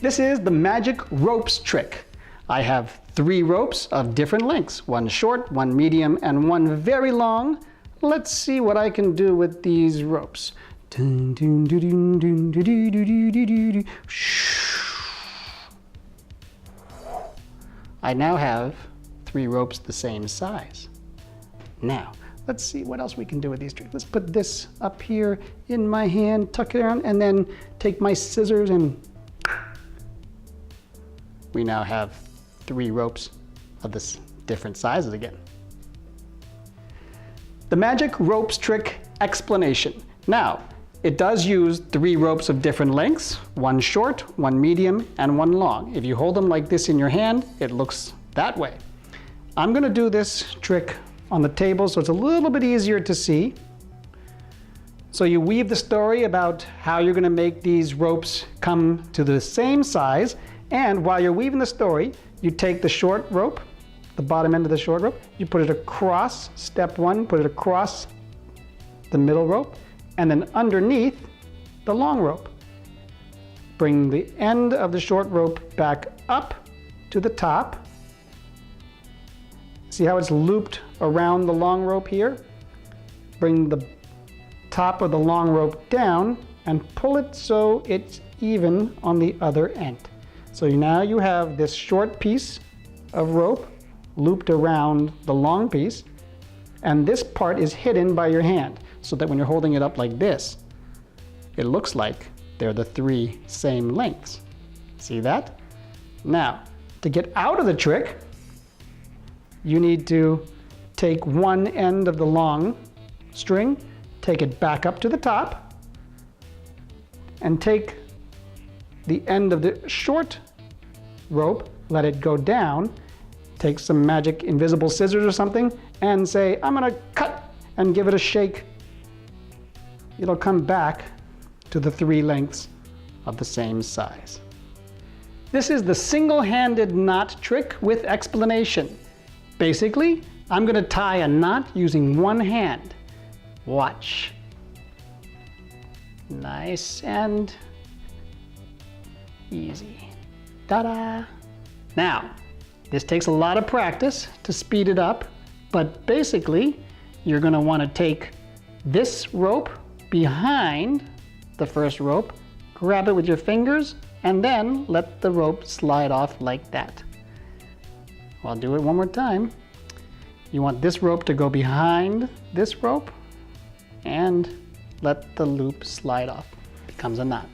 This is the magic ropes trick. I have 3 ropes of different lengths, one short, one medium, and one very long. Let's see what I can do with these ropes. I now have 3 ropes the same size. Now, let's see what else we can do with these tricks. Let's put this up here in my hand, tuck it around, and then take my scissors and we now have 3 ropes of this different sizes again. The magic ropes trick explanation. Now, it does use 3 ropes of different lengths, one short, one medium, and one long. If you hold them like this in your hand, it looks that way. I'm going to do this trick on the table so it's a little bit easier to see. So you weave the story about how you're going to make these ropes come to the same size, and while you're weaving the story, you take the short rope, the bottom end of the short rope, you put it across step 1, put it across the middle rope, and then underneath the long rope. Bring the end of the short rope back up to the top. See how it's looped around the long rope here? Bring the top of the long rope down and pull it so it's even on the other end. So now you have this short piece of rope looped around the long piece, and this part is hidden by your hand, so that when you're holding it up like this, it looks like they're the 3 same lengths. See that? Now, to get out of the trick, you need to take one end of the long string, take it back up to the top, and take the end of the short rope, let it go down, take some magic invisible scissors or something, and say, I'm gonna cut, and give it a shake. It'll come back to the 3 lengths of the same size. This is the single-handed knot trick with explanation. Basically, I'm gonna tie a knot using one hand. Watch. Nice and easy. Ta-da! Now, this takes a lot of practice to speed it up, but basically, you're gonna wanna take this rope behind the first rope, grab it with your fingers, and then let the rope slide off like that. I'll do it one more time. You want this rope to go behind this rope and let the loop slide off. It becomes a knot.